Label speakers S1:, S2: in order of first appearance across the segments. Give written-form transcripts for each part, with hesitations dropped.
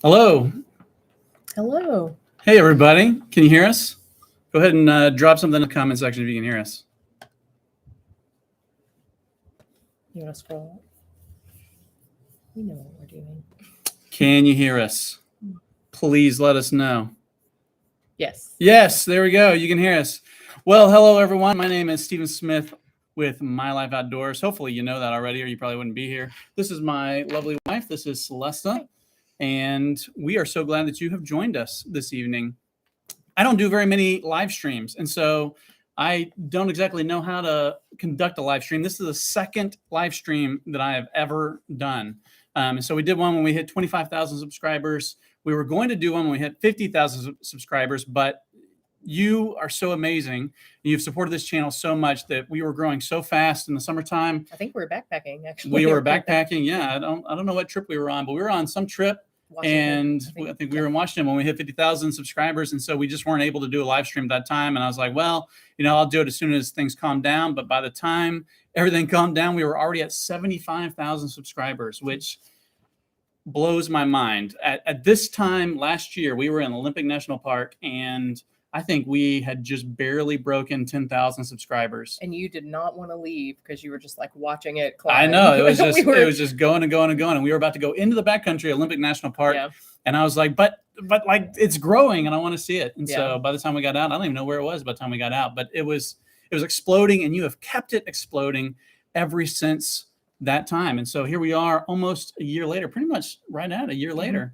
S1: Hello.
S2: Hello.
S1: Hey, everybody. Can you hear us? Go ahead and drop something in the comment section if you can hear us.
S2: You want to scroll? We know what we're doing.
S1: Can you hear us? Please let us know.
S2: Yes.
S1: Yes, there we go. You can hear us. Well, hello, everyone. My name is Stephen Smith with My Life Outdoors. Hopefully you know that already, or you probably wouldn't be here. This is my lovely wife. This is Celesta. And we are so glad that you have joined us this evening. I don't do very many live streams, and so I don't exactly know how to conduct a live stream. This is the second live stream that I have ever done. And so we did one when we hit 25,000 subscribers. We were going to do one when we hit 50,000 subscribers, but you are so amazing. You've supported this channel so much that we were growing so fast in the summertime.
S2: I think we were backpacking, actually.
S1: We were backpacking. Yeah, I don't know what trip we were on, but we were on some trip.
S2: Washington,
S1: I think we were in Washington when we hit 50,000 subscribers. And so we just weren't able to do a live stream at that time. And I was like, well, I'll do it as soon as things calm down. But by the time everything calmed down, we were already at 75,000 subscribers, which blows my mind. At this time last year, we were in Olympic National Park, and I think we had just barely broken 10,000 subscribers.
S2: And you did not want to leave because you were just like watching it climb.
S1: I know. It was just it was just going and going and going. And we were about to go into the backcountry, Olympic National Park. Yeah. And I was like, but like it's growing and I want to see it. And so by the time we got out, I don't even know where it was by the time we got out, but it was exploding, and you have kept it exploding ever since that time. And so here we are almost a year later, pretty much right at a year later.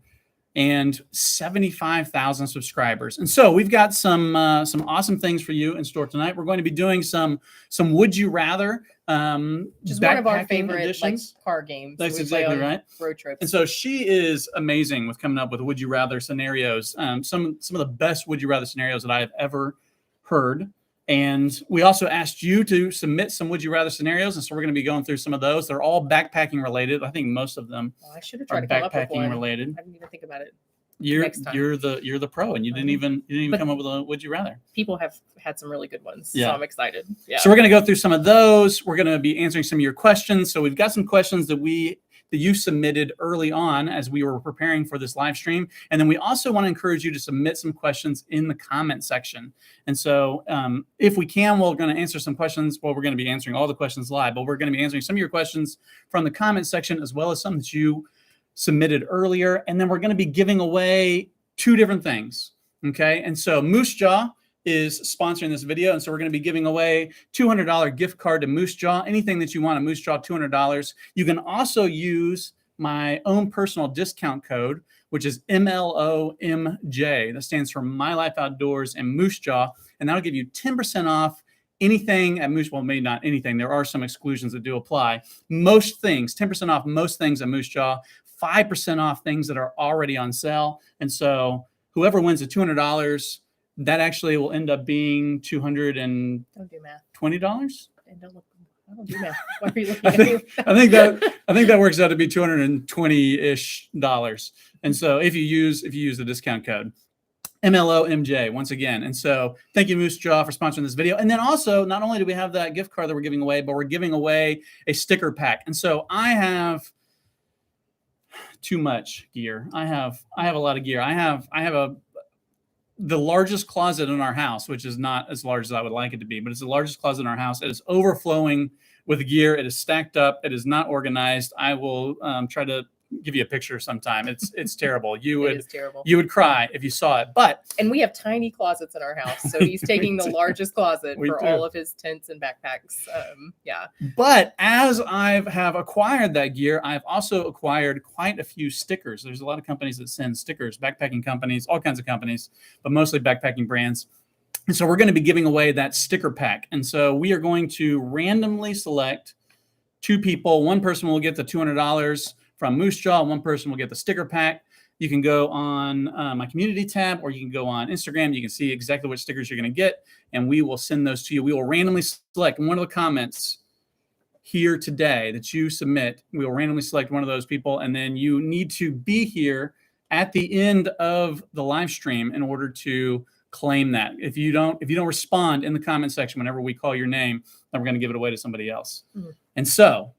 S1: And 75,000 subscribers. And so we've got some awesome things for you in store tonight. We're going to be doing some Would You Rather,
S2: just one of our favorite car games.
S1: That's exactly right.
S2: Road trips.
S1: And so she is amazing with coming up with Would You Rather scenarios. Some of the best Would You Rather scenarios that I have ever heard. And we also asked you to submit some Would You Rather scenarios, and so we're going to be going through some of those. They're all backpacking related. I think most of them
S2: I should have tried to come up with one.
S1: Related.
S2: I didn't even think about it.
S1: You're the pro, and you didn't even come up with a Would You Rather.
S2: People have had some really good ones, so I'm excited. Yeah.
S1: So we're going to go through some of those. We're going to be answering some of your questions. So we've got some questions that you submitted early on as we were preparing for this live stream. And then we also want to encourage you to submit some questions in the comment section. And so if we can, we're going to answer some questions. Well, we're going to be answering all the questions live, but we're going to be answering some of your questions from the comment section, as well as some that you submitted earlier. And then we're going to be giving away two different things. Okay. And so Moose Jaw is sponsoring this video. And so we're going to be giving away $200 gift card to Moose Jaw. Anything that you want at Moose Jaw, $200. You can also use my own personal discount code, which is MLOMJ. That stands for My Life Outdoors and Moose Jaw. And that'll give you 10% off anything at Moose. Well, maybe not anything. There are some exclusions that do apply. Most things, 10% off most things at Moose Jaw, 5% off things that are already on sale. And so whoever wins the $200, that actually will end up being $220.
S2: Don't do math.
S1: And
S2: I don't do math. Why are you looking at me?
S1: I think that works out to be $220-ish. And so if you use the discount code MLOMJ once again. And so thank you, Moose Jaw, for sponsoring this video. And then also, not only do we have that gift card that we're giving away, but we're giving away a sticker pack. And so I have too much gear. I have a lot of gear. I have the largest closet in our house, which is not as large as I would like it to be, but it's the largest closet in our house. It is overflowing with gear. It is stacked up. It is not organized. I will try to give you a picture sometime. It's terrible. You would cry if you saw it.
S2: And we have tiny closets in our house, so he's taking the largest closet for all of his tents and backpacks.
S1: But as I have acquired that gear, I've also acquired quite a few stickers. There's a lot of companies that send stickers, backpacking companies, all kinds of companies, but mostly backpacking brands. And so we're going to be giving away that sticker pack. And so we are going to randomly select two people. One person will get the $200 from Moose Jaw. One person will get the sticker pack. You can go on my community tab, or you can go on Instagram. You can see exactly what stickers you're going to get, and we will send those to you. We will randomly select one of the comments here today that you submit. We will randomly select one of those people, and then you need to be here at the end of the live stream in order to claim that. If you don't respond in the comment section whenever we call your name, then we're going to give it away to somebody else. Mm-hmm. And so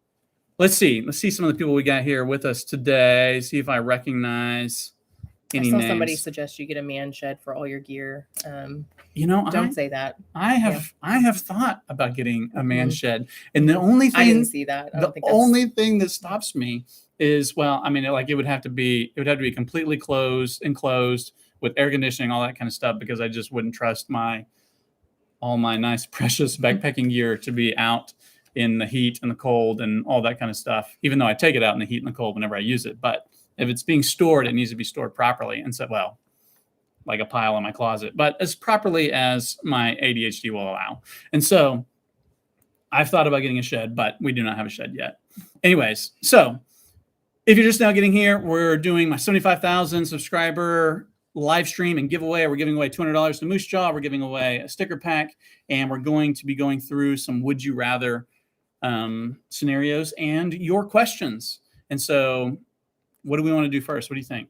S1: let's see some of the people we got here with us today. See if I recognize any
S2: I saw
S1: names.
S2: somebody suggest you get a man shed for all your gear.
S1: Don't
S2: say that.
S1: I have thought about getting a man shed, and the
S2: Mhm.
S1: only
S2: I didn't
S1: thing
S2: see that. I
S1: the
S2: don't think that's
S1: only thing that stops me is, well, I mean, like it would have to be completely enclosed with air conditioning, all that kind of stuff, because I just wouldn't trust all my nice precious backpacking gear to be out in the heat and the cold and all that kind of stuff, even though I take it out in the heat and the cold whenever I use it. But if it's being stored, it needs to be stored properly. And so, well, like a pile in my closet, but as properly as my ADHD will allow. And so I've thought about getting a shed, but we do not have a shed yet. Anyways, so if you're just now getting here, we're doing my 75,000 subscriber live stream and giveaway. We're giving away $200 to Moose Jaw. We're giving away a sticker pack, and we're going to be going through some would you rather scenarios and your questions. And so what do we want to do first? What do you think?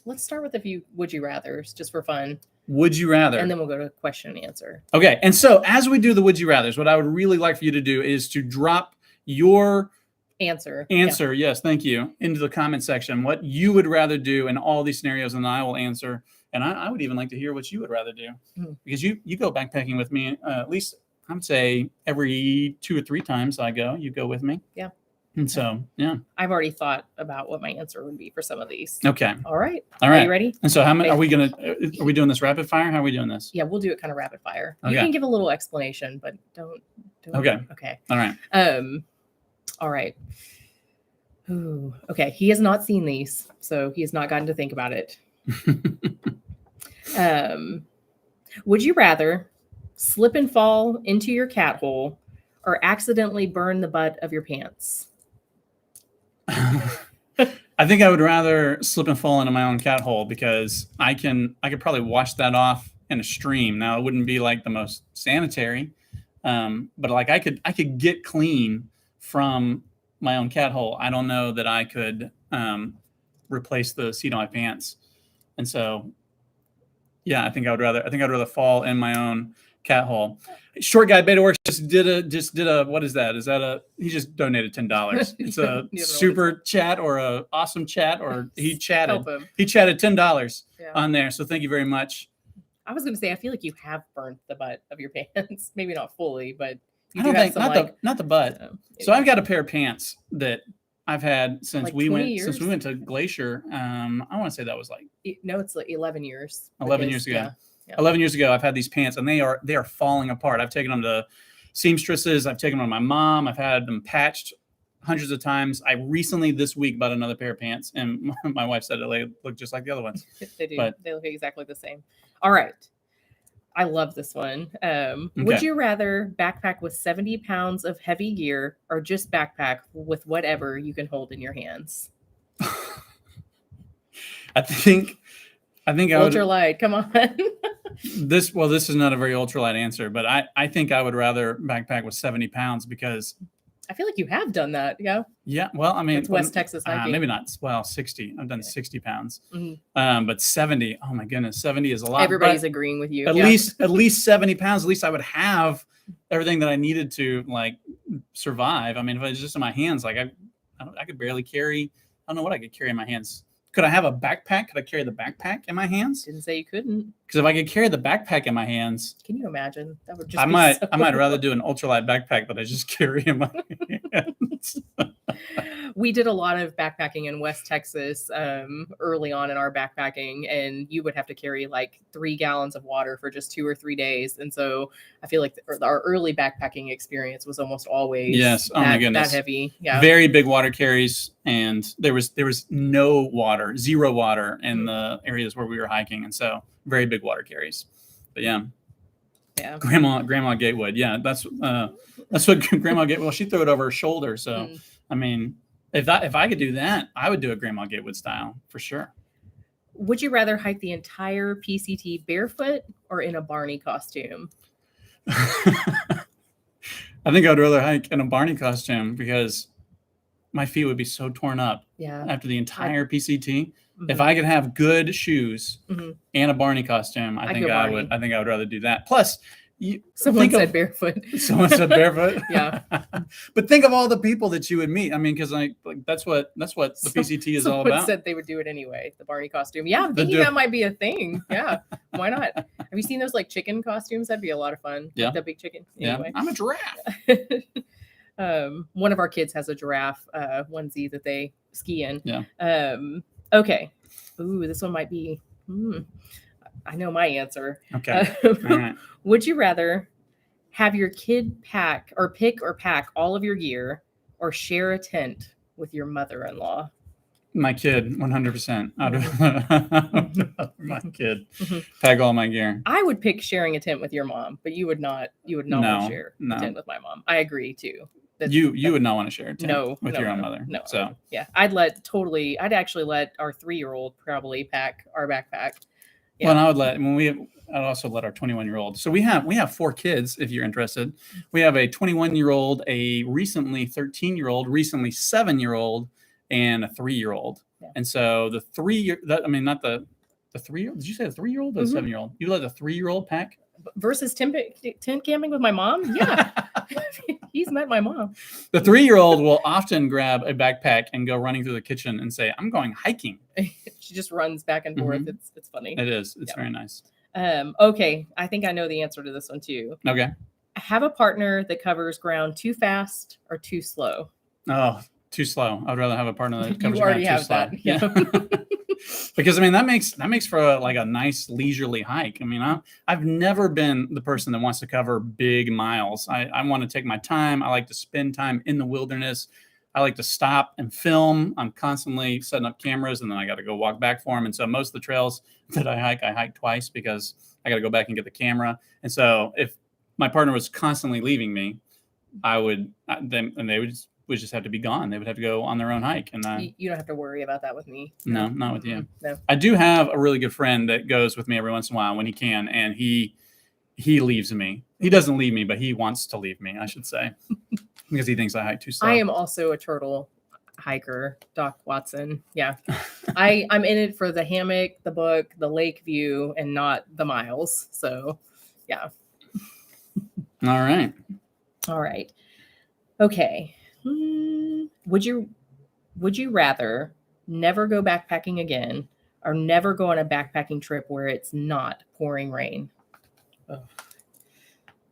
S2: Let's start with a few would you rathers just for fun.
S1: Would you rather?
S2: And then we'll go to question and answer.
S1: Okay. And so as we do the would you rathers, what I would really like for you to do is to drop your
S2: answer.
S1: Yes, thank you, into the comment section, what you would rather do in all these scenarios, and I will answer. And I would even like to hear what you would rather do, because you go backpacking with me at least, I would say every 2 or 3 times you go with me.
S2: Yeah.
S1: And so, yeah.
S2: I've already thought about what my answer would be for some of these.
S1: Okay.
S2: All right.
S1: All right.
S2: Are you ready?
S1: And so how many are we doing this rapid fire? How are we doing this?
S2: Yeah, we'll do it kind of rapid fire.
S1: Okay.
S2: You can give a little explanation, but don't.
S1: Okay.
S2: Okay.
S1: All right.
S2: All right. Ooh, okay. He has not seen these, so he has not gotten to think about it. Would you rather slip and fall into your cat hole or accidentally burn the butt of your pants?
S1: I think I would rather slip and fall into my own cat hole, because I could probably wash that off in a stream. Now, it wouldn't be like the most sanitary, but like I could get clean from my own cat hole. I don't know that I could replace the seat on my pants. And so, yeah, I think I'd rather fall in my own cat hole. Short Guy Beta Works just did a what is that? Is that he just donated $10. It's a super chat or a awesome chat, or he chatted $10 on there. So thank you very much.
S2: I was going to say, I feel like you have burnt the butt of your pants. Maybe not fully, but
S1: I don't think not the butt. So I've got a pair of pants that I've had since we went to Glacier. I want to say that was
S2: it's like 11 years.
S1: 11 years ago. Yeah. 11 years ago, I've had these pants, and they are falling apart. I've taken them to seamstresses. I've taken them to my mom. I've had them patched hundreds of times. I recently this week bought another pair of pants, and my wife said they look just like the other ones.
S2: They do. They look exactly the same. All right. I love this one. Would you rather backpack with 70 pounds of heavy gear, or just backpack with whatever you can hold in your hands?
S1: I think I would
S2: ultralight. Come on.
S1: This is not a very ultralight answer, but I think I would rather backpack with 70 pounds, because
S2: I feel like you have done that. Yeah.
S1: Yeah. Well, I mean,
S2: it's West Texas hiking.
S1: Maybe not. Well, 60. I've done 60 pounds.
S2: Mm-hmm.
S1: But 70. Oh my goodness, 70 is a lot.
S2: Everybody's agreeing with you.
S1: At least 70 pounds. At least I would have everything that I needed to survive. I mean, if it was just in my hands, I could barely carry. I don't know what I could carry in my hands. Could I have a backpack? Could I carry the backpack in my hands?
S2: Didn't say you couldn't.
S1: Because if I could carry the backpack in my hands,
S2: can you imagine? That would just.
S1: I might rather do an ultralight backpack that I just carry in my hands.
S2: We did a lot of backpacking in West Texas early on in our backpacking, and you would have to carry 3 gallons of water for just 2 or 3 days. And so I feel like our early backpacking experience was almost always
S1: my goodness,
S2: that heavy. Yeah,
S1: very big water carries, and there was no water, zero water in the areas where we were hiking, and so very big water carries. But yeah. Grandma Gatewood. Yeah, that's what Grandma Gatewood. Well, she threw it over her shoulder. So I mean, if I could do that, I would do it Grandma Gatewood style for sure.
S2: Would you rather hike the entire PCT barefoot or in a Barney costume?
S1: I think I'd rather hike in a Barney costume, because my feet would be so torn up after the entire PCT. Mm-hmm. If I could have good shoes and a Barney costume, I think I would rather do that. Plus,
S2: Someone said barefoot.
S1: Someone said barefoot.
S2: Yeah.
S1: But think of all the people that you would meet. I mean, because that's what the PCT is all about.
S2: Someone said they would do it anyway. The Barney costume. Yeah, I'm thinking that might be a thing. Yeah, why not? Have you seen those like chicken costumes? That'd be a lot of fun.
S1: Yeah,
S2: like the big chicken. Anyway.
S1: Yeah, I'm a giraffe.
S2: One of our kids has a giraffe onesie that they ski in.
S1: Yeah.
S2: Okay. Ooh, this one might be. I know my answer.
S1: Okay. All right.
S2: Would you rather have your kid pick or pack all of your gear, or share a tent with your mother-in-law?
S1: My kid, 100%. My kid, pack all my gear.
S2: I would pick sharing a tent with your mom, but you would not. You would not want to share a tent with my mom. I agree too.
S1: You would not want to share a tent with your own mother.
S2: No.
S1: So
S2: yeah, I'd actually let our 3-year-old probably pack our backpack.
S1: Yeah. Well, and I'd also let our 21-year-old. So we have 4 kids, if you're interested. We have a 21-year-old, a recently 13-year-old, recently 7-year-old, and a 3-year-old. Yeah. And so the 3-year, not the 3-year-old. Did you say the 3-year-old or the 7-year-old? You let the 3-year-old pack?
S2: Versus tent camping with my mom? Yeah. He's met my mom.
S1: The 3-year-old will often grab a backpack and go running through the kitchen and say, I'm going hiking.
S2: She just runs back and forth. It's funny.
S1: It is. It's very nice.
S2: Okay. I think I know the answer to this one too.
S1: Okay.
S2: Have a partner that covers ground too fast or too slow.
S1: Oh, too slow. I'd rather have a partner that covers
S2: ground too
S1: slow.
S2: That. Yeah.
S1: Because that makes for a nice leisurely hike. I've never been the person that wants to cover big miles. I want to take my time. I like to spend time in the wilderness. I like to stop and film. I'm constantly setting up cameras, and then I got to go walk back for them. And so most of the trails that I hike twice because I got to go back and get the camera. And so if my partner was constantly leaving me, they would just have to be gone. They would have to go on their own hike. And
S2: you don't have to worry about that with me.
S1: No, not with you.
S2: No.
S1: I do have a really good friend that goes with me every once in a while when he can, and he leaves me. He doesn't leave me, but he wants to leave me, I should say, because he thinks I hike too slow.
S2: I am also a turtle hiker, Doc Watson. Yeah. I'm in it for the hammock, the book, the lake view, and not the miles. So yeah.
S1: All right.
S2: Okay. Would you rather never go backpacking again, or never go on a backpacking trip where it's not pouring rain?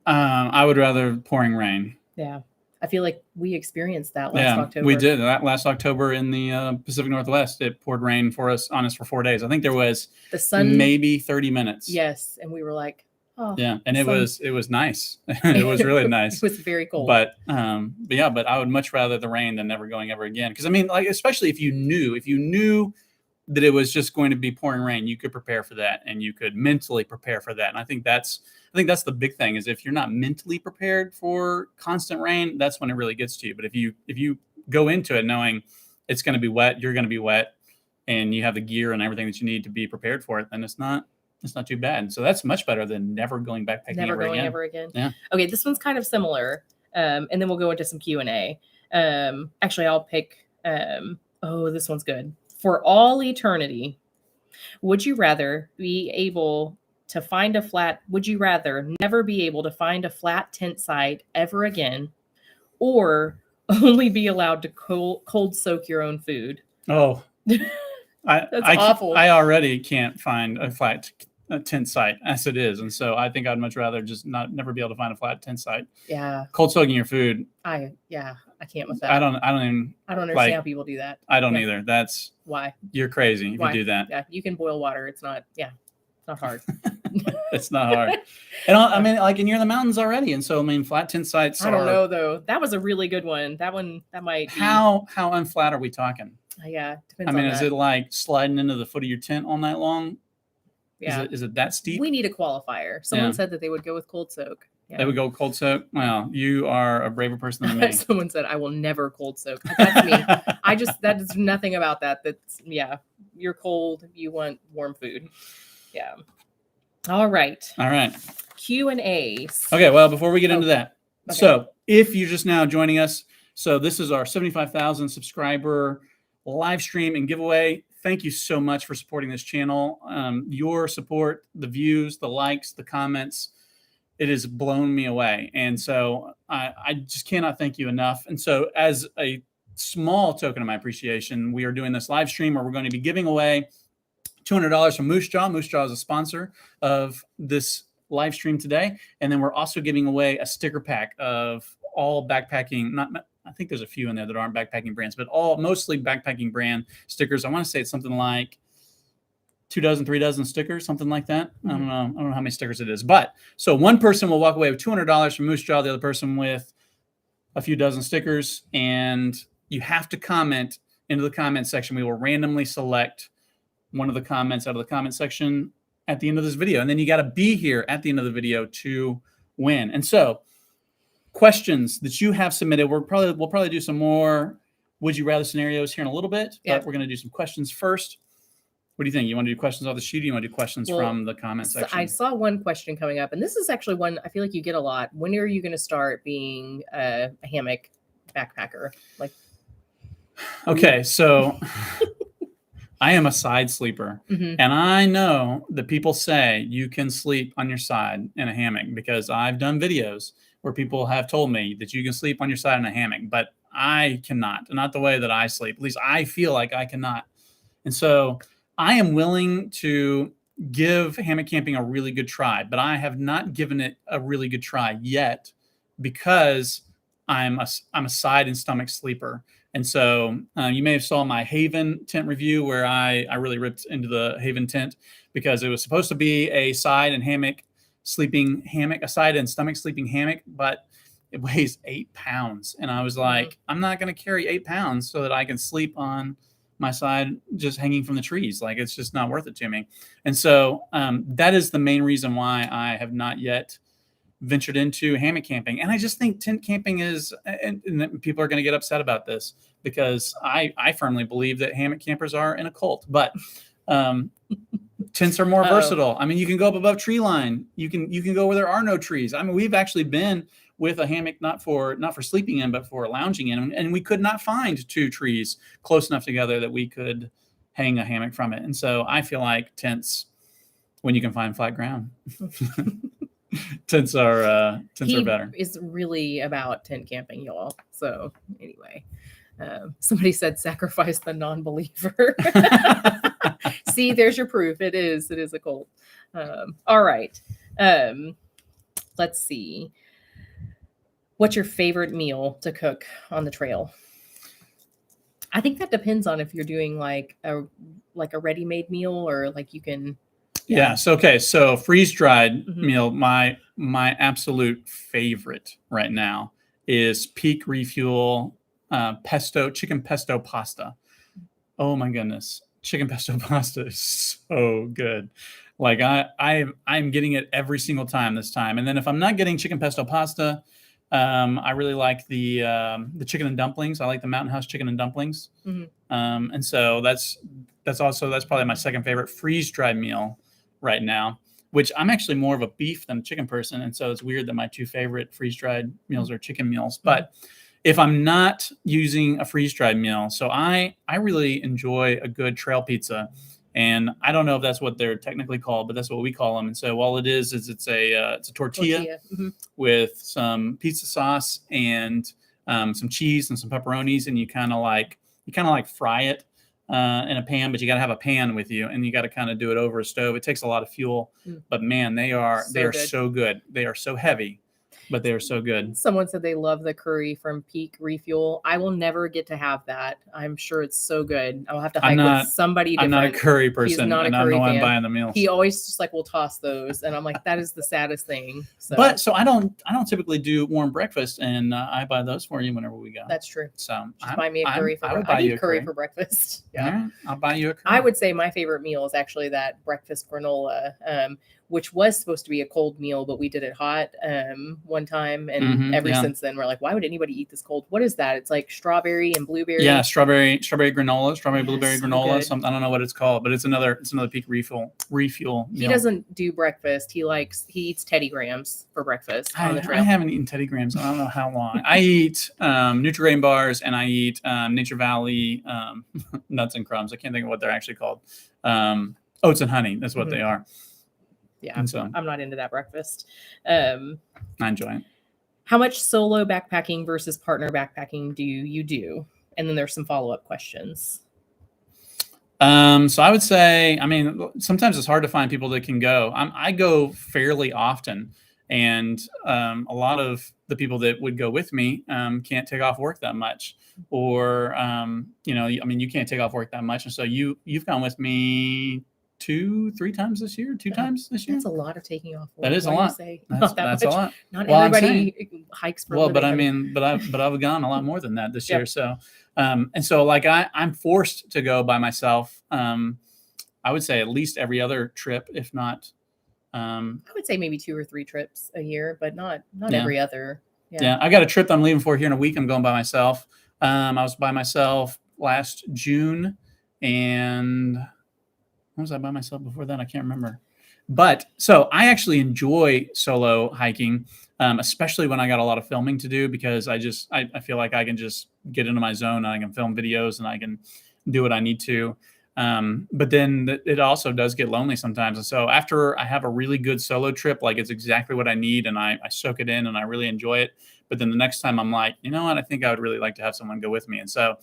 S1: I would rather pouring rain.
S2: Yeah. I feel like we experienced that last October.
S1: We did. Last October in the Pacific Northwest, it poured rain on us for 4 days. I think there was
S2: the sun,
S1: maybe 30 minutes.
S2: Yes. And we were like, oh.
S1: Yeah. And it was nice. It was really nice.
S2: It was very cold.
S1: But I would much rather the rain than never going ever again. Because especially if you knew that it was just going to be pouring rain, you could prepare for that, and you could mentally prepare for that. And I think that's the big thing, is if you're not mentally prepared for constant rain, that's when it really gets to you. But if you go into it knowing it's going to be wet, you're going to be wet, and you have the gear and everything that you need to be prepared for it, then it's not too bad. So that's much better than never going backpacking ever again. Yeah.
S2: Okay, this one's kind of similar, and then we'll go into some Q&A. Actually, I'll pick. This one's good. For all eternity, would you rather never be able to find a flat tent site ever again, or only be allowed to cold soak your own food?
S1: Oh,
S2: that's awful.
S1: I already can't find a flat tent site as it is, and so I think I'd much rather just never be able to find a flat tent site.
S2: Yeah.
S1: Cold soaking your food.
S2: I can't with that.
S1: I don't
S2: understand how people do that.
S1: I don't either. That's
S2: why
S1: you're crazy if you do that.
S2: Yeah, you can boil water. It's not hard.
S1: It's not hard. And and you're in the mountains already, and so flat tent sites.
S2: I don't know though. That was a really good one. That might.
S1: How unflat are we talking?
S2: Yeah, depends.
S1: Is it like sliding into the foot of your tent all night long?
S2: Yeah.
S1: Is it that steep?
S2: We need a qualifier. Someone said that they would go with cold soak. Yeah.
S1: They would go cold soak. Well, you are a braver person than me.
S2: Someone said I will never cold soak. That's me. That is nothing about that. That's you're cold. You want warm food. Yeah. All right. Q&As.
S1: Okay. Well, before we get into that, so if you're just now joining us, so this is our 75,000 subscriber live stream and giveaway. Thank you so much for supporting this channel. Your support, the views, the likes, the comments, it has blown me away. And so I just cannot thank you enough. And so as a small token of my appreciation, we are doing this live stream where we're going to be giving away $200 from Moose Jaw. Moose Jaw is a sponsor of this live stream today. And then we're also giving away a sticker pack of all backpacking, I think there's a few in there that aren't backpacking brands, but mostly backpacking brand stickers. I want to say it's something like 2 dozen, 3 dozen stickers, something like that. I don't know how many stickers it is. But so one person will walk away with $200 from Moose Jaw, the other person with a few dozen stickers. And you have to comment into the comment section. We will randomly select one of the comments out of the comment section at the end of this video. And then you got to be here at the end of the video to win. And so questions that you have submitted, we'll probably do some more would you rather scenarios here in a little bit, but we're going to do some questions first. What do you think? You want to do questions off the sheet, or you want to do questions from the comment section?
S2: I saw one question coming up, and this is actually one I feel like you get a lot. When are you going to start being a hammock backpacker? Like,
S1: okay, so I am a side sleeper, and I know that people say you can sleep on your side in a hammock because I've done videos where people have told me that you can sleep on your side in a hammock, but I cannot, not the way that I sleep. At least I feel like I cannot. And so I am willing to give hammock camping a really good try, but I have not given it a really good try yet because I'm a side and stomach sleeper. And so you may have saw my Haven tent review where I really ripped into the Haven tent because it was supposed to be a side and a side and stomach sleeping hammock, but it weighs 8 pounds. And I was like, I'm not going to carry 8 pounds so that I can sleep on my side just hanging from the trees. Like, it's just not worth it to me. And so that is the main reason why I have not yet ventured into hammock camping. And I just think tent camping is, and people are going to get upset about this because I firmly believe that hammock campers are in a cult, but tents are more versatile. I mean, you can go up above tree line. You can go where there are no trees. I mean, we've actually been with a hammock, not for sleeping in, but for lounging in. And we could not find 2 trees close enough together that we could hang a hammock from it. And so I feel like tents, when you can find flat ground, tents are better.
S2: It's really about tent camping, y'all. So anyway, somebody said sacrifice the non-believer. See, there's your proof. It is a cult. All right. Let's see. What's your favorite meal to cook on the trail? I think that depends on if you're doing like a ready-made meal or like you can.
S1: Yeah. So freeze-dried meal. My absolute favorite right now is Peak Refuel chicken pesto pasta. Oh my goodness. Chicken pesto pasta is so good. Like I'm getting it every single time this time. And then if I'm not getting chicken pesto pasta, I really like the chicken and dumplings. I like the Mountain House chicken and dumplings. And so that's probably my second favorite freeze-dried meal right now, which I'm actually more of a beef than a chicken person. And so it's weird that my 2 favorite freeze-dried meals are chicken meals. But if I'm not using a freeze-dried meal, so I really enjoy a good trail pizza. And I don't know if that's what they're technically called, but that's what we call them. And so all it is it's a tortilla with some pizza sauce and some cheese and some pepperonis, and you kind of like fry it in a pan, but you got to have a pan with you, and you got to kind of do it over a stove. It takes a lot of fuel, but man, they are so good. They are so heavy, but they are so good.
S2: Someone said they love the curry from Peak Refuel. I will never get to have that. I'm sure it's so good. I'll have to hike with somebody different.
S1: I'm not a curry person.
S2: He's not
S1: and
S2: a curry
S1: I know
S2: fan.
S1: I'm buying the meals.
S2: He always just like will toss those, and I'm like, that is the saddest thing. So.
S1: But I don't typically do warm breakfast, and I buy those for you whenever we go.
S2: That's true.
S1: So
S2: just buy me a curry for breakfast. I need curry for breakfast. Yeah,
S1: right, I'll buy you a curry.
S2: I would say my favorite meal is actually that breakfast granola, which was supposed to be a cold meal, but we did it hot one time, and ever since then we're like, why would anybody eat this cold? What is that? It's like strawberry and blueberry.
S1: Yeah, strawberry granola, blueberry granola. I don't know what it's called, but it's another Peak refuel meal.
S2: He doesn't do breakfast. He eats Teddy Grahams for breakfast on the trail.
S1: I haven't eaten Teddy Grahams. I don't know how long. I eat Nutri-Grain bars, and I eat Nature Valley nuts and crumbs. I can't think of what they're actually called. Oats and honey. That's what they are.
S2: Yeah,
S1: And so
S2: I'm not into that breakfast.
S1: I enjoy it.
S2: How much solo backpacking versus partner backpacking do you do? And then there's some follow-up questions.
S1: So I would say, I mean, sometimes it's hard to find people that can go. I go fairly often, and a lot of the people that would go with me can't take off work that much, or you know, I mean, you can't take off work that much, and so you've gone with me 2-3 times this year, two times this year.
S2: That's a lot of taking off work.
S1: That is a
S2: Why do you
S1: lot.
S2: say
S1: That's,
S2: not that
S1: that's
S2: much?
S1: a lot.
S2: Not
S1: Well, I'm
S2: everybody hikes for a
S1: Well,
S2: living.
S1: but I mean, but I've gone a lot more than that this
S2: Yep.
S1: year. So, and so like I'm forced to go by myself. I would say at least every other trip, if not.
S2: I would say maybe 2 or 3 trips a year, but not
S1: Yeah.
S2: every other.
S1: Yeah, I got a trip that I'm leaving for here in a week. I'm going by myself. I was by myself last June, and when was I by myself before that? I can't remember. But so I actually enjoy solo hiking, especially when I got a lot of filming to do, because I feel like I can just get into my zone and I can film videos and I can do what I need to. But then it also does get lonely sometimes. And so after I have a really good solo trip, like it's exactly what I need, and I soak it in and I really enjoy it. But then the next time I'm like, you know what, I think I would really like to have someone go with me. And so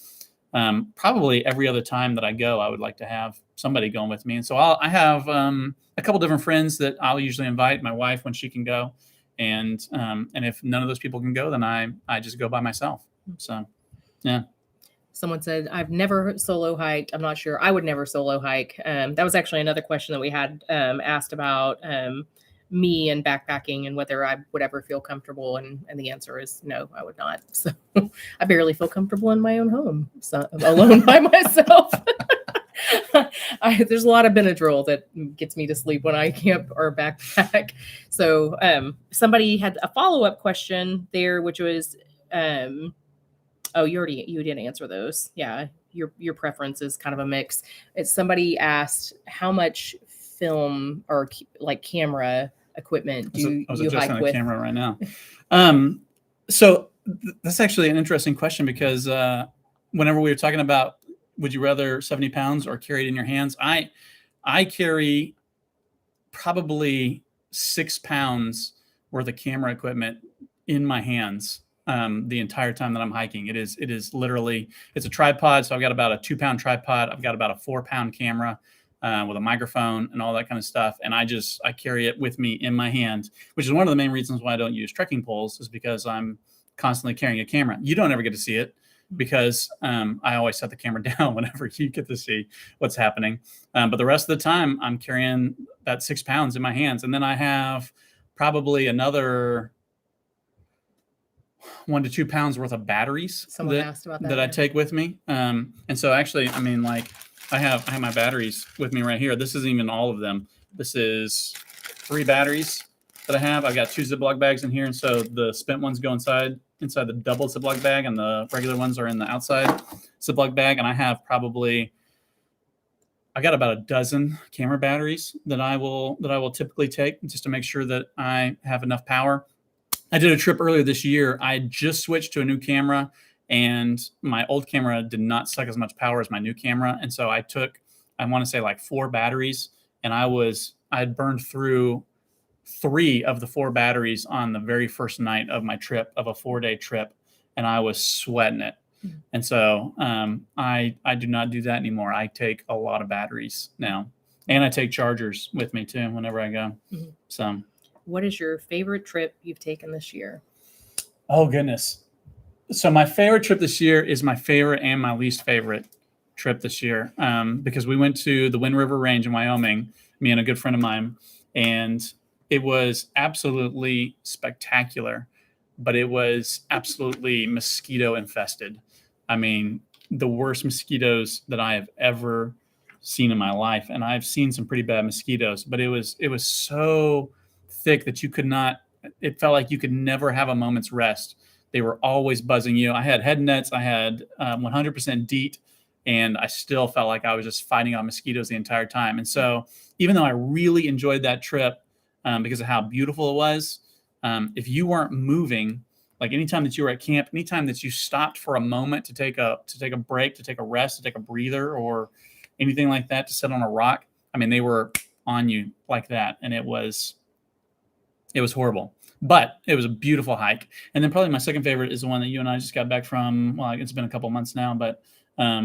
S1: probably every other time that I go, I would like to have somebody going with me. And so I have a couple different friends that I'll usually invite, my wife when she can go. And if none of those people can go, then I just go by myself. So, yeah.
S2: Someone said, I've never solo hiked. I'm not sure. I would never solo hike. That was actually another question that we had asked about me and backpacking and whether I would ever feel comfortable. And the answer is no, I would not. So I barely feel comfortable in my own home, so alone by myself. There's a lot of Benadryl that gets me to sleep when I camp or backpack. So somebody had a follow-up question there, which was, oh, you did answer those. Yeah. Your preference is kind of a mix. It's somebody asked how much film or like camera equipment do you hike with?
S1: Camera right now. So that's actually an interesting question, because whenever we were talking about, would you rather 70 pounds or carry it in your hands? I carry probably 6 pounds worth of camera equipment in my hands the entire time that I'm hiking. It is literally, it's a tripod. So I've got about a 2-pound tripod. I've got about a 4-pound camera with a microphone and all that kind of stuff. And I carry it with me in my hand, which is one of the main reasons why I don't use trekking poles, is because I'm constantly carrying a camera. You don't ever get to see it, because I always set the camera down whenever you get to see what's happening. But the rest of the time, I'm carrying that 6 pounds in my hands. And then I have probably another 1 to 2 pounds worth of batteries that I take with me. And so actually, I mean, like I have my batteries with me right here. This isn't even all of them. This is 3 batteries that I have. I've got 2 Ziploc bags in here. And so the spent ones go inside the double Ziploc bag, and the regular ones are in the outside Ziploc bag. And I got about a dozen camera batteries that I will typically take, just to make sure that I have enough power. I did a trip earlier this year. I just switched to a new camera, and my old camera did not suck as much power as my new camera. And so I want to say like 4 batteries, and I had burned through 3 of the 4 batteries on the very first night of my trip, of a 4-day trip. And I was sweating it. Mm-hmm. And so I do not do that anymore. I take a lot of batteries now, and I take chargers with me too, whenever I go. Mm-hmm. So
S2: what is your favorite trip you've taken this year?
S1: Oh, goodness. So my favorite trip this year is my favorite and my least favorite trip this year, because we went to the Wind River Range in Wyoming, me and a good friend of mine, and it was absolutely spectacular, but it was absolutely mosquito infested. I mean, the worst mosquitoes that I have ever seen in my life. And I've seen some pretty bad mosquitoes, but it was so thick that it felt like you could never have a moment's rest. They were always buzzing you. I had head nets. I had 100% DEET, and I still felt like I was just fighting on mosquitoes the entire time. And so even though I really enjoyed that trip because of how beautiful it was, if you weren't moving, like anytime that you were at camp, anytime that you stopped for a moment to take a break, to take a rest, to take a breather, or anything like that, to sit on a rock, I mean, they were on you like that. And it was horrible, but it was a beautiful hike. And then probably my second favorite is the one that you and I just got back from. Well, it's been a couple months now, but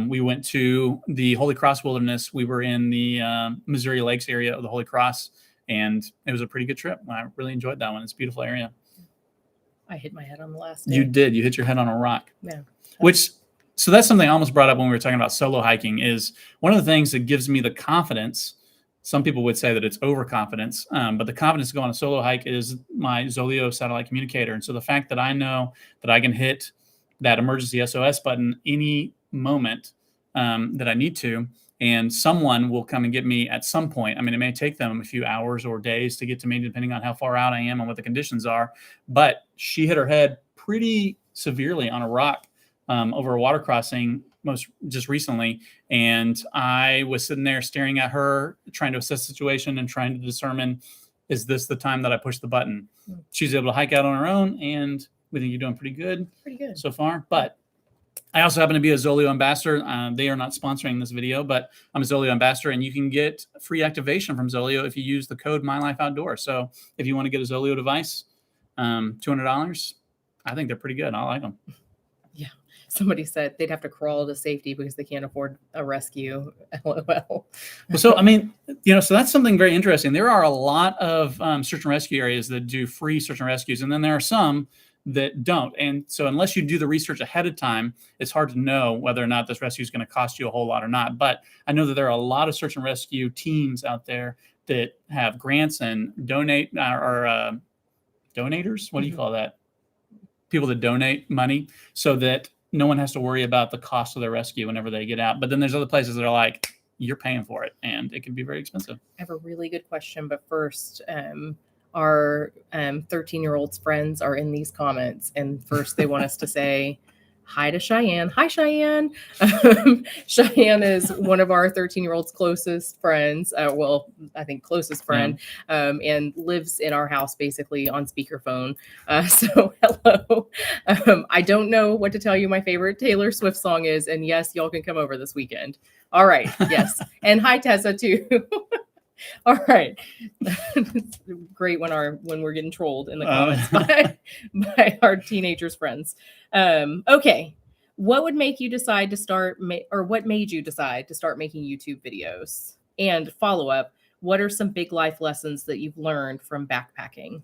S1: we went to the Holy Cross Wilderness. We were in the Missouri Lakes area of the Holy Cross, and it was a pretty good trip. I really enjoyed that one. It's a beautiful area.
S2: I hit my head on the last day.
S1: You did. You hit your head on a rock.
S2: Yeah.
S1: So that's something I almost brought up when we were talking about solo hiking. Is one of the things that gives me the confidence. Some people would say that it's overconfidence, but the confidence to go on a solo hike is my Zoleo satellite communicator. And so the fact that I know that I can hit that emergency SOS button any moment that I need to, and someone will come and get me at some point. I mean, it may take them a few hours or days to get to me, depending on how far out I am and what the conditions are. But she hit her head pretty severely on a rock over a water crossing just recently, and I was sitting there staring at her, trying to assess the situation and trying to determine, is this the time that I push the button? She's able to hike out on her own, and we think you're doing pretty good so far. But I also happen to be a Zoleo ambassador. They are not sponsoring this video, but I'm a Zoleo ambassador, and you can get free activation from Zoleo if you use the code MyLifeOutdoor. So if you want to get a Zoleo device, $200, I think they're pretty good. I like them.
S2: Yeah. Somebody said they'd have to crawl to safety because they can't afford a rescue. LOL. Well,
S1: so, I mean, so that's something very interesting. There are a lot of search and rescue areas that do free search and rescues, and then there are some that don't. And so unless you do the research ahead of time, it's hard to know whether or not this rescue is going to cost you a whole lot or not. But I know that there are a lot of search and rescue teams out there that have grants and donators. What do you call that? People that donate money so that no one has to worry about the cost of their rescue whenever they get out. But then there's other places that are like, you're paying for it, and it can be very expensive.
S2: I have a really good question, but first, our 13-year-old's friends are in these comments, and first they want us to say hi to Cheyenne. Hi, Cheyenne. Cheyenne is one of our 13-year-old's closest friends. Well, I think closest friend, and lives in our house basically on speakerphone. So hello. I don't know what to tell you my favorite Taylor Swift song is. And yes, y'all can come over this weekend. All right. Yes. And hi, Tessa, too. All right. It's great when we're getting trolled in the comments by our teenagers' friends. Okay. What would make you decide to start or what made you decide to start making YouTube videos? And follow up, what are some big life lessons that you've learned from backpacking?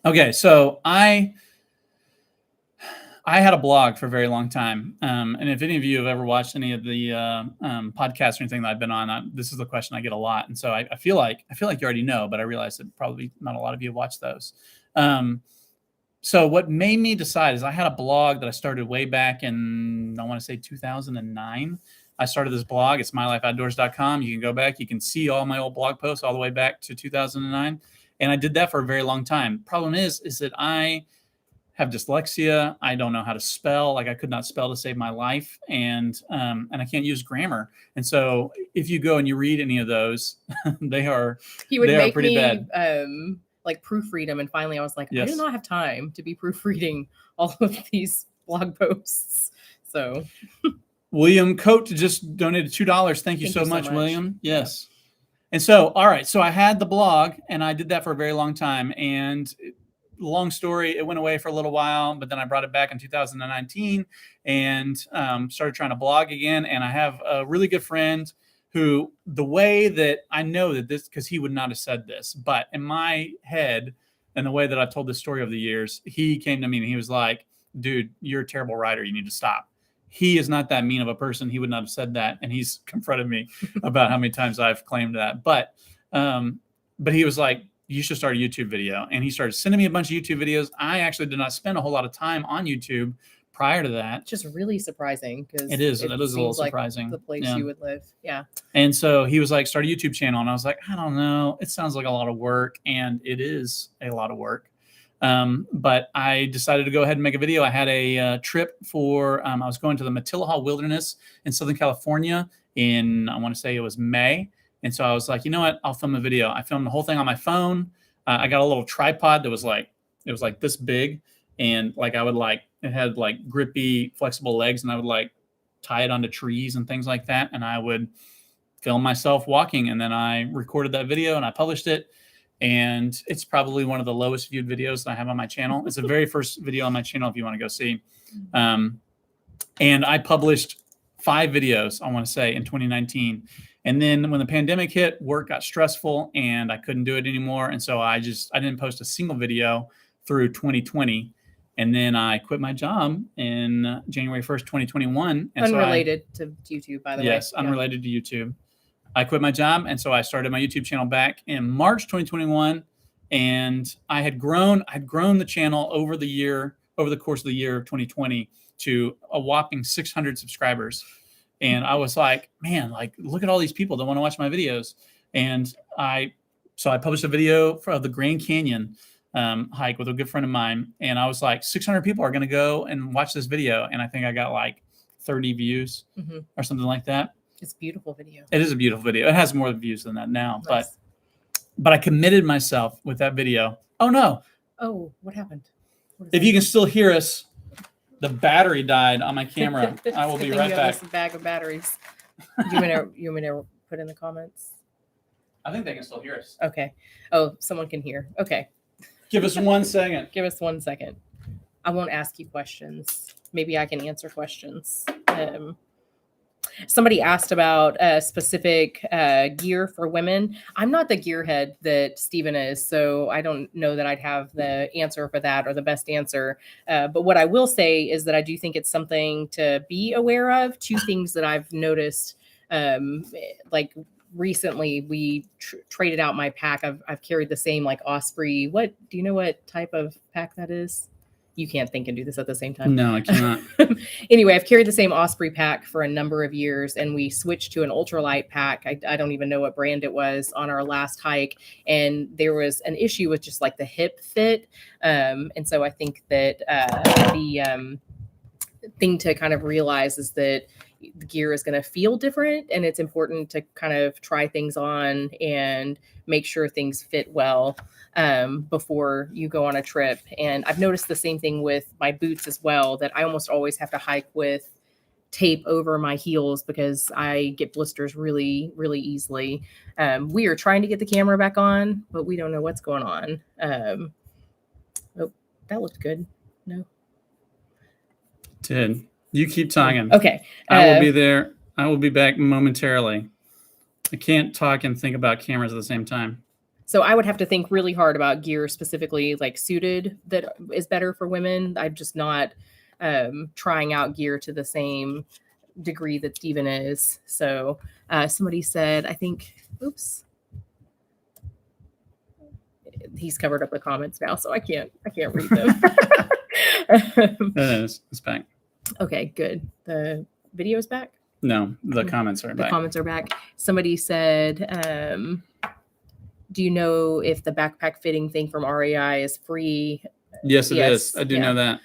S1: Okay. So I had a blog for a very long time. And if any of you have ever watched any of the podcasts or anything that I've been on, this is the question I get a lot. And so I feel like you already know, but I realize that probably not a lot of you have watched those. So what made me decide is I had a blog that I started way back in, I want to say 2009. I started this blog. It's mylifeoutdoors.com. You can go back. You can see all my old blog posts all the way back to 2009. And I did that for a very long time. Problem is that I have dyslexia. I don't know how to spell. Like I could not spell to save my life. And I can't use grammar. And so if you go and you read any of those, they are pretty bad.
S2: Like proofread them. And finally I was like,
S1: yes.
S2: I do not have time to be proofreading all of these blog posts. So
S1: William Coate just donated $2. Thank you so much, William. Yes. And so, all right. So I had the blog and I did that for a very long time. And long story, it went away for a little while, but then I brought it back in 2019 and started trying to blog again. And I have a really good friend who, the way that I know that this, because he would not have said this, but in my head and the way that I've told this story over the years, he came to me and he was like, dude, you're a terrible writer. You need to stop. He is not that mean of a person. He would not have said that. And he's confronted me about how many times I've claimed that. But he was like, you should start a YouTube video. And he started sending me a bunch of YouTube videos. I actually did not spend a whole lot of time on YouTube prior to that.
S2: It's just really surprising because
S1: it is a little surprising.
S2: Like the place you would live. Yeah.
S1: And so he was like, start a YouTube channel. And I was like, I don't know. It sounds like a lot of work. And it is a lot of work. But I decided to go ahead and make a video. I had a trip for, I was going to the Matilaha Wilderness in Southern California in, I want to say it was May. And so I was like, you know what? I'll film a video. I filmed the whole thing on my phone. I got a little tripod that was like, it was like this big. And like, it had like grippy, flexible legs, and I would like tie it onto trees and things like that. And I would filmed myself walking, and then I recorded that video and I published it. And it's probably one of the lowest viewed videos that I have on my channel. It's the very first video on my channel if you want to go see. And I published 5 videos, I want to say, in 2019. And then when the pandemic hit, work got stressful and I couldn't do it anymore. And so I didn't post a single video through 2020. And then I quit my job in January 1st, 2021. And
S2: unrelated to YouTube, by the way.
S1: Yes, unrelated to YouTube. I quit my job. And so I started my YouTube channel back in March 2021. And I had grown the channel over the course of the year of 2020 to a whopping 600 subscribers. And I was like, man, like, look at all these people that want to watch my videos. And I published a video of the Grand Canyon hike with a good friend of mine. And I was like, 600 people are going to go and watch this video. And I think I got like 30 views or something like that.
S2: It's a beautiful video.
S1: It is a beautiful video. It has more views than that now,
S2: Nice.
S1: but I committed myself with that video. Oh no.
S2: Oh, what happened?
S1: If you can still hear us, the battery died on my camera. I will be right back.
S2: A bag of batteries. You want me to put in the comments?
S1: I think they can still hear us.
S2: Okay. Oh, someone can hear. Okay.
S1: Give us 1 second.
S2: Give us 1 second. I won't ask you questions. Maybe I can answer questions. Somebody asked about specific gear for women. I'm not the gearhead that Stephen is, so I don't know that I'd have the answer for that or the best answer. But what I will say is that I do think it's something to be aware of. 2 things that I've noticed, like recently, we traded out my pack. I've carried the same like Osprey. Do you know what type of pack that is? You can't think and do this at the same time.
S1: No, I cannot.
S2: Anyway, I've carried the same Osprey pack for a number of years, and we switched to an ultralight pack. I don't even know what brand it was on our last hike. And there was an issue with just like the hip fit. And so I think that the thing to kind of realize is that the gear is going to feel different, and it's important to kind of try things on and make sure things fit well before you go on a trip. And I've noticed the same thing with my boots as well, that I almost always have to hike with tape over my heels because I get blisters really, really easily. We are trying to get the camera back on, but we don't know what's going on. Oh, that looked good. No.
S1: Did. You keep talking.
S2: Okay.
S1: I will be there. I will be back momentarily. I can't talk and think about cameras at the same time.
S2: So I would have to think really hard about gear specifically like suited that is better for women. I'm just not trying out gear to the same degree that Stephen is. So somebody said, I think, oops. He's covered up the comments now, so I can't read them.
S1: It's back.
S2: Okay, good. The video's back?
S1: No, the comments are back.
S2: The comments are back. Somebody said, do you know if the backpack fitting thing from REI is free?
S1: Yes, it is. I do know that.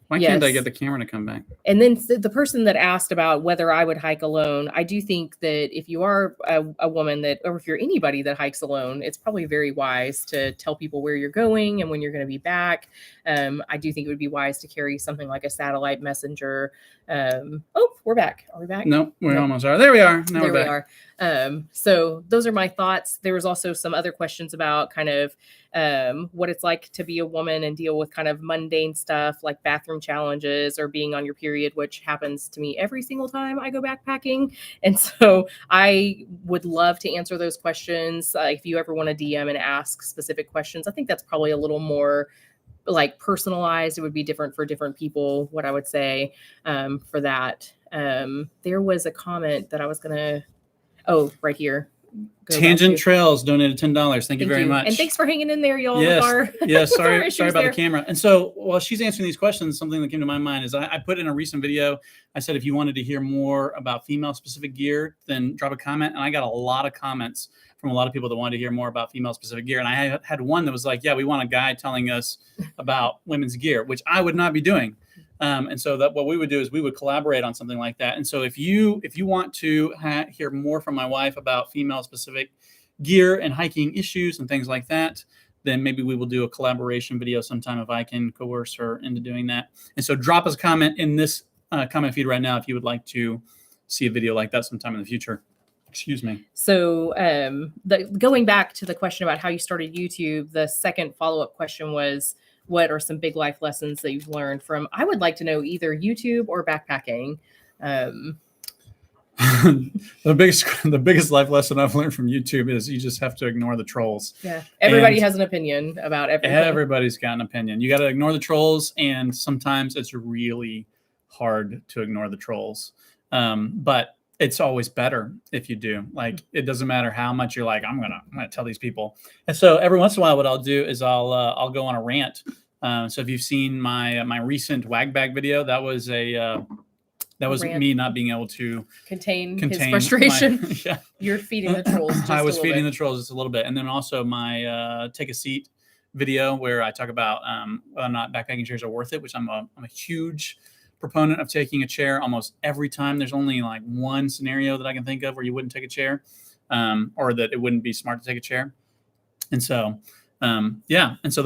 S1: Why can't I get the camera to come back?
S2: And then the person that asked about whether I would hike alone, I do think that if you are a woman or if you're anybody that hikes alone, it's probably very wise to tell people where you're going and when you're going to be back. I do think it would be wise to carry something like a satellite messenger. Oh, we're back. Are we back?
S1: No, we almost are. There we are. Now
S2: there
S1: we're back.
S2: We are. So those are my thoughts. There was also some other questions about kind of what it's like to be a woman and deal with kind of mundane stuff like bathroom challenges or being on your period, which happens to me every single time I go backpacking. And so I would love to answer those questions. If you ever want to DM and ask specific questions, I think that's probably a little more like personalized. It would be different for different people, what I would say for that. There was a comment that I was going to, right here.
S1: Tangent Trails donated $10. Thank you very much.
S2: And thanks for hanging in there, y'all.
S1: Yes. Yes. Sorry about
S2: there.
S1: the camera. And so while she's answering these questions, something that came to my mind is I put in a recent video, I said, if you wanted to hear more about female specific gear, then drop a comment. And I got a lot of comments from a lot of people that wanted to hear more about female specific gear. And I had one that was like, yeah, we want a guy telling us about women's gear, which I would not be doing. And so that what we would do is we would collaborate on something like that. And so if you want to hear more from my wife about female specific gear and hiking issues and things like that, then maybe we will do a collaboration video sometime if I can coerce her into doing that. And so drop us a comment in this comment feed right now if you would like to see a video like that sometime in the future. Excuse me.
S2: So going back to the question about how you started YouTube, the second follow-up question was, what are some big life lessons that you've learned from, I would like to know, either YouTube or backpacking?
S1: The biggest life lesson I've learned from YouTube is you just have to ignore the trolls.
S2: Yeah. Everybody has an opinion about everything.
S1: Everybody's got an opinion. You got to ignore the trolls. And sometimes it's really hard to ignore the trolls. But it's always better if you do. Like, it doesn't matter how much you're like, I'm gonna tell these people. And so every once in a while, what I'll do is I'll go on a rant. So if you've seen my recent wag bag video, that was me not being able to
S2: contain his frustration.
S1: Yeah.
S2: You're feeding the trolls.
S1: I was feeding the trolls just a little bit. And then also my take a seat video where I talk about whether or not backpacking chairs are worth it, which I'm a huge proponent of taking a chair almost every time. There's only like one scenario that I can think of where you wouldn't take a chair, or that it wouldn't be smart to take a chair. And so, And so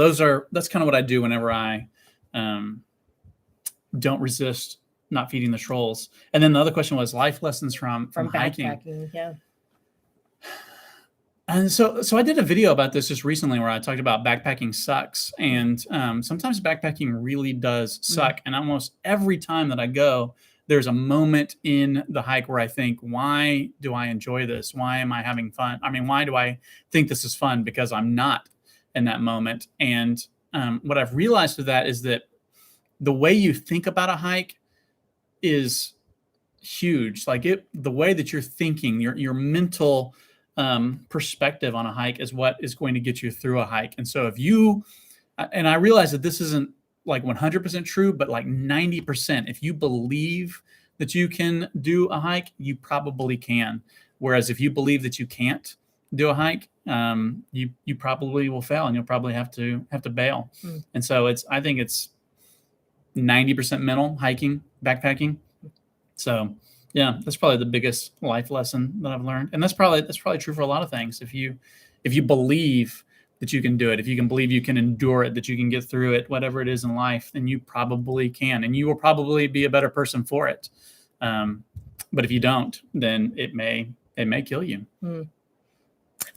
S1: that's kind of what I do whenever I don't resist not feeding the trolls. And then the other question was life lessons from hiking.
S2: Yeah.
S1: And so I did a video about this just recently where I talked about backpacking sucks. And sometimes backpacking really does suck. And almost every time that I go, there's a moment in the hike where I think, why do I enjoy this? Why am I having fun? I mean, why do I think this is fun? Because I'm not in that moment. And what I've realized with that is that the way you think about a hike is huge. Like the way that you're thinking, your mental perspective on a hike is what is going to get you through a hike. And so and I realize that this isn't like 100% true, but like 90%, if you believe that you can do a hike, you probably can. Whereas if you believe that you can't do a hike, you probably will fail and you'll probably have to bail. And so I think it's 90% mental, hiking, backpacking. So yeah, that's probably the biggest life lesson that I've learned. And that's probably true for a lot of things. If you believe that you can do it, if you can believe you can endure it, that you can get through it, whatever it is in life, then you probably can, and you will probably be a better person for it. But if you don't, then it may kill you.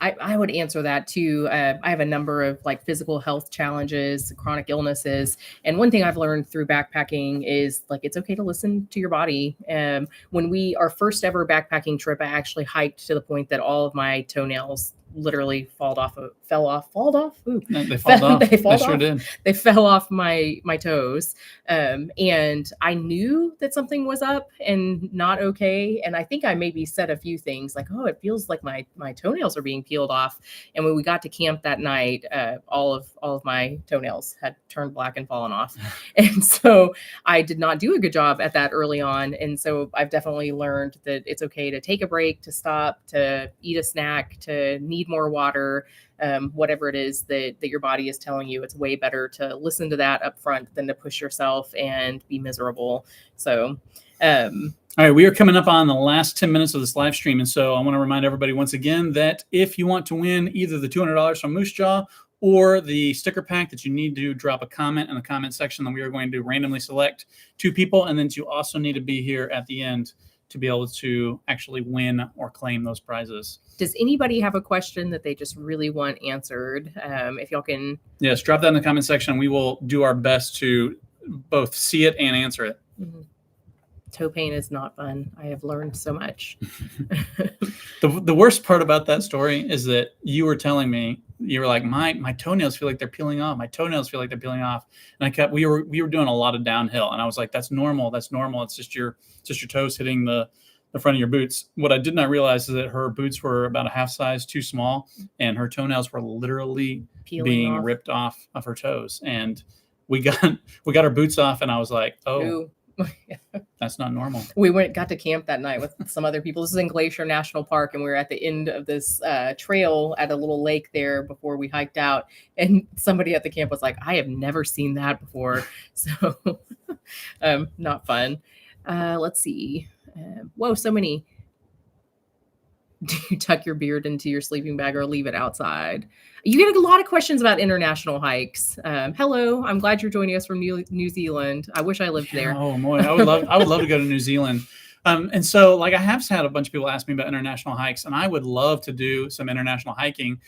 S2: I would answer that too. I have a number of like physical health challenges, chronic illnesses. And one thing I've learned through backpacking is like, it's okay to listen to your body. When our first ever backpacking trip, I actually hiked to the point that all of my toenails literally fell off. Ooh.
S1: No, they fall off. They sure did.
S2: They fell off my toes. And I knew that something was up and not okay. And I think I maybe said a few things like, oh, it feels like my toenails are being peeled off. And when we got to camp that night, all of my toenails had turned black and fallen off. And so I did not do a good job at that early on. And so I've definitely learned that it's okay to take a break, to stop, to eat a snack, to need more water. Whatever it is that your body is telling you, it's way better to listen to that up front than to push yourself and be miserable. So,
S1: all right, we are coming up on the last 10 minutes of this live stream. And so I want to remind everybody once again that if you want to win either the $200 from Moose Jaw or the sticker pack, that you need to drop a comment in the comment section, that we are going to randomly select 2 people. And then you also need to be here at the end to be able to actually win or claim those prizes.
S2: Does anybody have a question that they just really want answered? If y'all can.
S1: Yes, drop that in the comment section. We will do our best to both see it and answer it.
S2: Toe pain is not fun. I have learned so much.
S1: The worst part about that story is that you were telling me, you were like, my toenails feel like they're peeling off. My toenails feel like they're peeling off. And we were doing a lot of downhill. And I was like, that's normal. That's normal. It's just your toes hitting the front of your boots. What I did not realize is that her boots were about a half size too small, and her toenails were literally being ripped off of her toes. And we got our boots off, and I was like, oh, that's not normal.
S2: We got to camp that night with some other people. This is in Glacier National Park, and we were at the end of this trail at a little lake there before we hiked out. And somebody at the camp was like, I have never seen that before. So not fun. Let's see. Whoa, so many. Do you tuck your beard into your sleeping bag or leave it outside? You get a lot of questions about international hikes. Hello, I'm glad you're joining us from New Zealand. I wish I lived there.
S1: Oh boy, I would love to go to New Zealand. And so like I have had a bunch of people ask me about international hikes, and I would love to do some international hiking.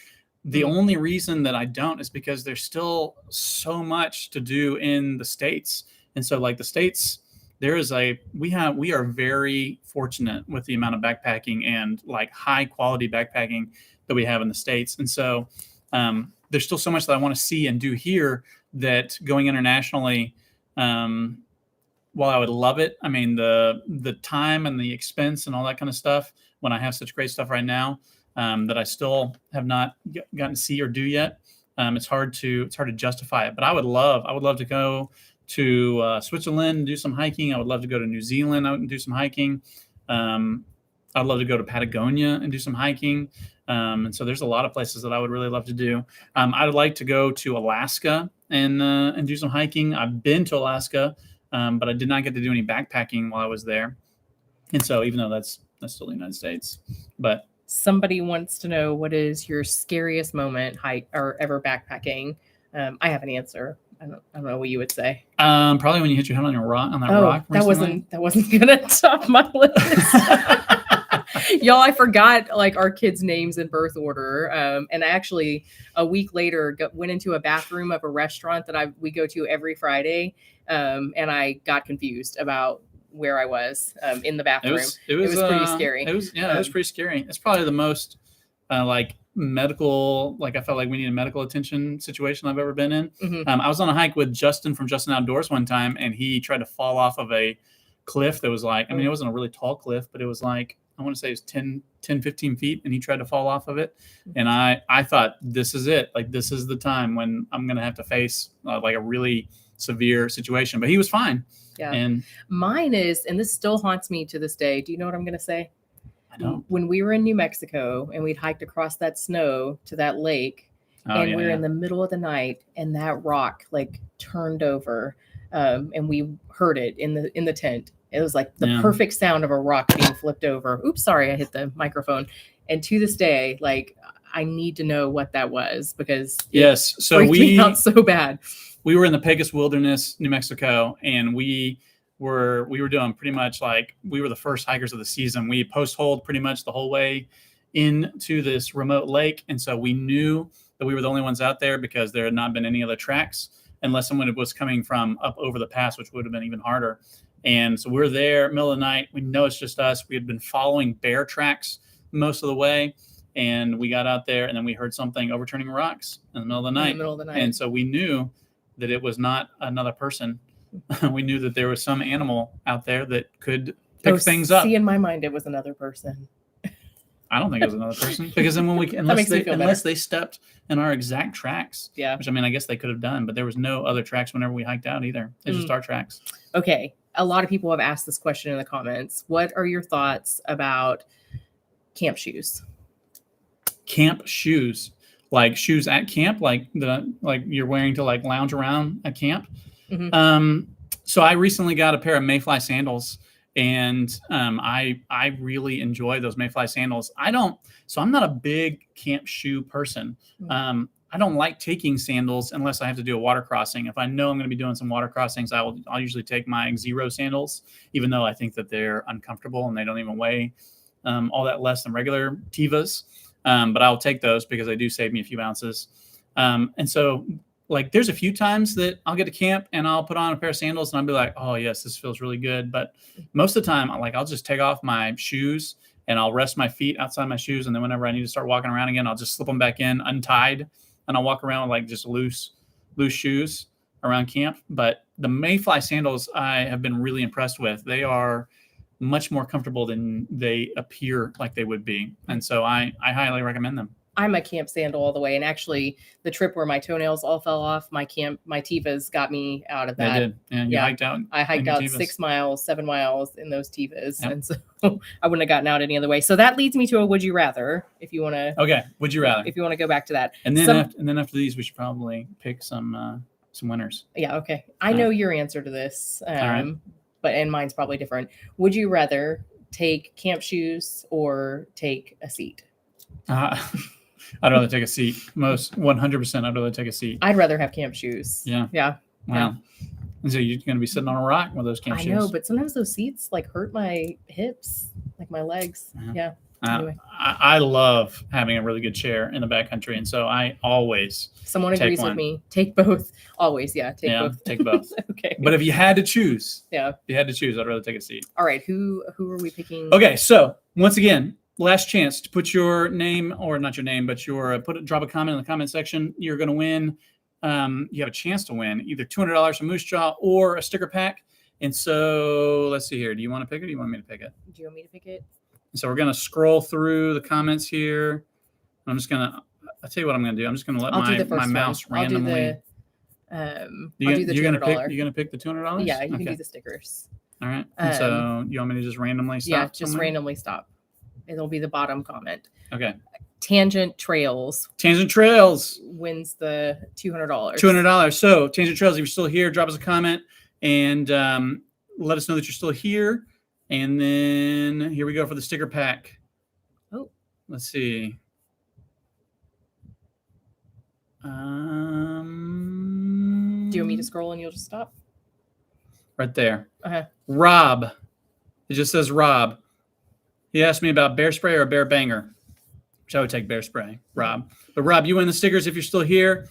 S1: The only reason that I don't is because there's still so much to do in the States. And so like the States, we are very fortunate with the amount of backpacking and like high quality backpacking that we have in the States. And so there's still so much that I want to see and do here that going internationally, while I would love it, I mean, the time and the expense and all that kind of stuff, when I have such great stuff right now, that I still have not gotten to see or do yet, it's hard to justify it. But I would love to go to Switzerland and do some hiking. I would love to go to New Zealand and do some hiking. I'd love to go to Patagonia and do some hiking. And so there's a lot of places that I would really love to do. I would like to go to Alaska and do some hiking. I've been to Alaska, but I did not get to do any backpacking while I was there. And so even though that's still the United States, but
S2: somebody wants to know, what is your scariest moment hike or ever backpacking? I have an answer. I don't know what you would say.
S1: Probably when you hit your head on that rock.
S2: That wasn't gonna top my list. Y'all, I forgot like our kids' names in birth order. And I actually a week later went into a bathroom of a restaurant that we go to every Friday. And I got confused about where I was in the bathroom. It was pretty scary.
S1: It was pretty scary. It's probably the most like medical, like I felt like we needed medical attention situation I've ever been in.
S2: Mm-hmm.
S1: I was on a hike with Justin from Justin Outdoors one time, and he tried to fall off of a cliff that was like, I mean, it wasn't a really tall cliff, but it was like, I want to say it was 10, 15 feet, and he tried to fall off of it. And I thought, this is it. Like, this is the time when I'm going to have to face like a really severe situation, but he was fine.
S2: Yeah.
S1: And
S2: mine is, and this still haunts me to this day. Do you know what I'm going to say?
S1: I don't.
S2: When we were in New Mexico and we'd hiked across that snow to that lake, and we're in the middle of the night, and that rock like turned over, and we heard it in the tent. It was like the perfect sound of a rock being flipped over. Oops, sorry, I hit the microphone. And to this day, like, I need to know what that was, because
S1: so
S2: freaked me out so bad.
S1: We were in the Pegasus Wilderness, New Mexico, and we were doing pretty much like, we were the first hikers of the season. We post-holed pretty much the whole way into this remote lake. And so we knew that we were the only ones out there because there had not been any other tracks, unless someone was coming from up over the pass, which would have been even harder. And so we're there, middle of the night. We know it's just us. We had been following bear tracks most of the way. And we got out there, and then we heard something overturning rocks in the middle of the night. And so we knew that it was not another person. We knew that there was some animal out there that could pick things up.
S2: See, in my mind, it was another person.
S1: I don't think it was another person, because then unless they stepped in our exact tracks, which I mean, I guess they could have done, but there was no other tracks whenever we hiked out either. It's just our tracks.
S2: Okay. A lot of people have asked this question in the comments. What are your thoughts about camp shoes?
S1: Camp shoes, like shoes at camp, like you're wearing to like lounge around at camp. Mm-hmm. So I recently got a pair of Mayfly sandals, and I really enjoy those Mayfly sandals. So I'm not a big camp shoe person. Mm-hmm. I don't like taking sandals unless I have to do a water crossing. If I know I'm going to be doing some water crossings, I'll usually take my Zero sandals, even though I think that they're uncomfortable and they don't even weigh all that less than regular Tevas. But I'll take those because they do save me a few ounces. And so like there's a few times that I'll get to camp and I'll put on a pair of sandals and I'll be like, oh yes, this feels really good. But most of the time, I'll just take off my shoes and I'll rest my feet outside my shoes. And then whenever I need to start walking around again, I'll just slip them back in untied. And I'll walk around with like just loose shoes around camp. But the Mayfly sandals I have been really impressed with. They are much more comfortable than they appear like they would be. And so I highly recommend them.
S2: I'm a camp sandal all the way. And actually the trip where my toenails all fell off, my Tevas got me out of that.
S1: They did. And you hiked out.
S2: I hiked out 6 miles, 7 miles in those Tevas. Yep. And so I wouldn't have gotten out any other way. So that leads me to a would you rather, if you want to.
S1: Okay. Would you rather?
S2: If you want to go back to that.
S1: And then after these, we should probably pick some winners.
S2: Yeah. Okay. I know your answer to this.
S1: All right.
S2: And mine's probably different. Would you rather take camp shoes or take a seat?
S1: I'd rather take a seat. Most 100%. I'd rather take a seat.
S2: I'd rather have camp shoes.
S1: Yeah.
S2: Yeah.
S1: Wow. And so you're going to be sitting on a rock with those camp
S2: I
S1: shoes.
S2: know, but sometimes those seats like hurt my hips, like my legs. Yeah. Anyway.
S1: I love having a really good chair in the backcountry, and so I always
S2: Someone
S1: take
S2: agrees
S1: one.
S2: with me. Take both. Always, yeah. Take both.
S1: Take both.
S2: Okay.
S1: But if you had to choose,
S2: yeah,
S1: if you had to choose, I'd rather take a seat.
S2: All right. Who are we picking?
S1: Okay, so once again, last chance to put your name, or not your name, but drop a comment in the comment section. You're going to win. You have a chance to win either $200 from Moose Jaw or a sticker pack. And so let's see here. Do you want to pick it? Or do you want me to pick it?
S2: Do you want me to pick it?
S1: So we're going to scroll through the comments here. I'm just going to, I'll tell you what I'm going to do. I'm just going to let my mouse randomly.
S2: You're going
S1: to pick the $200?
S2: Yeah, you can do the stickers.
S1: All right. And so you want me to just randomly stop?
S2: Yeah, just randomly stop. It'll be the bottom comment.
S1: Okay.
S2: Tangent Trails
S1: wins
S2: the $200.
S1: $200. So Tangent Trails, if you're still here, drop us a comment and let us know that you're still here. And then here we go for the sticker pack.
S2: Oh,
S1: let's see.
S2: Do you want me to scroll and you'll just stop?
S1: Right there.
S2: Uh-huh.
S1: Rob. It just says Rob. He asked me about bear spray or bear banger. Which I would take bear spray, Rob. But Rob, you win the stickers if you're still here.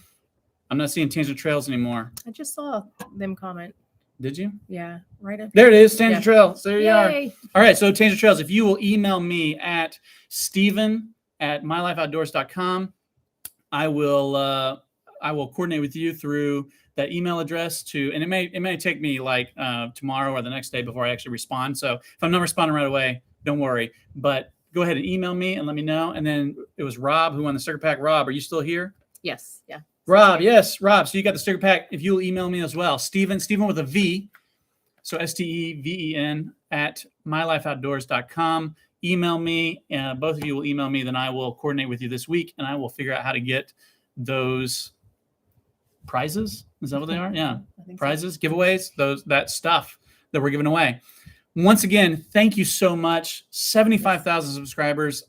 S1: I'm not seeing Tangent Trails anymore.
S2: I just saw them comment.
S1: Did you?
S2: Yeah, right up
S1: there. It is, Tangent Trails. There you are.
S2: Yay.
S1: All right, so Tangent Trails, if you will email me at steven@mylifeoutdoors.com, I will coordinate with you through that email address and it may take me like tomorrow or the next day before I actually respond. So if I'm not responding right away, don't worry. But go ahead and email me and let me know. And then it was Rob who won the sticker pack. Rob, are you still here?
S2: Yes. Yeah.
S1: Rob, yes, Rob. So you got the sticker pack. If you'll email me as well, Steven with a V. So STEVEN @mylifeoutdoors.com. Email me. Both of you will email me. Then I will coordinate with you this week, and I will figure out how to get those prizes. Is that what they are? Yeah, prizes, giveaways, that stuff that we're giving away. Once again, thank you so much. 75,000 subscribers.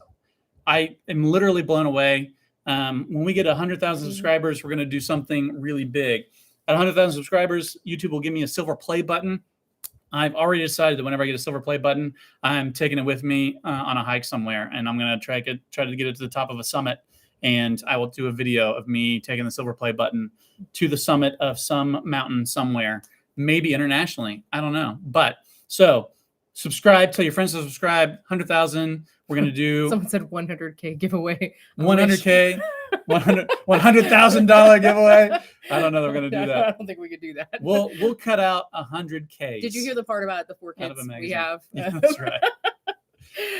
S1: I am literally blown away. When we get 100,000 subscribers, we're going to do something really big. At 100,000 subscribers, YouTube will give me a silver play button. I've already decided that whenever I get a silver play button, I'm taking it with me on a hike somewhere, and I'm going to try to get it to the top of a summit, and I will do a video of me taking the silver play button to the summit of some mountain somewhere, maybe internationally. I don't know. But so subscribe, tell your friends to subscribe. 100,000. We're going to do.
S2: Someone said 100K giveaway.
S1: 100K, $100,000 giveaway. I don't know that we're going to do that.
S2: I don't think we could do that.
S1: We'll cut out 100K.
S2: Did you hear the part about the 4 kids we have?
S1: Yeah, that's right.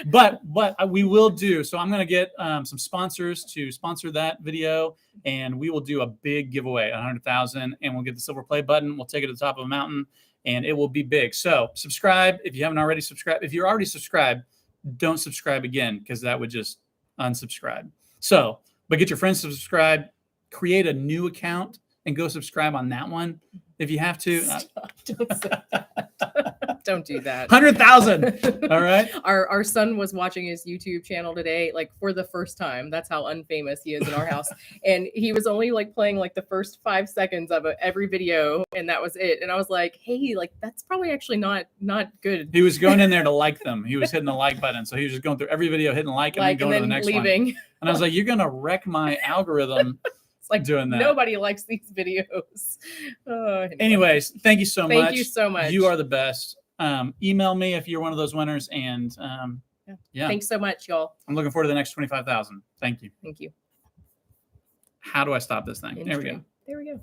S1: But we will do. So I'm going to get some sponsors to sponsor that video, and we will do a big giveaway, 100,000, and we'll get the silver play button. We'll take it to the top of a mountain, and it will be big. So subscribe if you haven't already subscribed. If you're already subscribed, don't subscribe again, because that would just unsubscribe. So, but get your friends to subscribe, create a new account, and go subscribe on that one if you have to.
S2: Stop. Don't say that. Don't do that.
S1: 100,000. All right.
S2: Our son was watching his YouTube channel today, like for the first time. That's how unfamous he is in our house. And he was only like playing like the first 5 seconds of every video, and that was it. And I was like, hey, like that's probably actually not good.
S1: He was going in there to like them. He was hitting the like button. So he was just going through every video, hitting like and then going to the next
S2: leaving.
S1: One. And I was like, you're gonna wreck my algorithm.
S2: Like
S1: doing that.
S2: Nobody likes these videos.
S1: Anyways, thank you so much.
S2: Thank you so much.
S1: You are the best. Email me if you're one of those winners. And yeah.
S2: Thanks so much, y'all.
S1: I'm looking forward to the next 25,000. Thank you.
S2: Thank you.
S1: How do I stop this thing? There we go.
S2: There we go.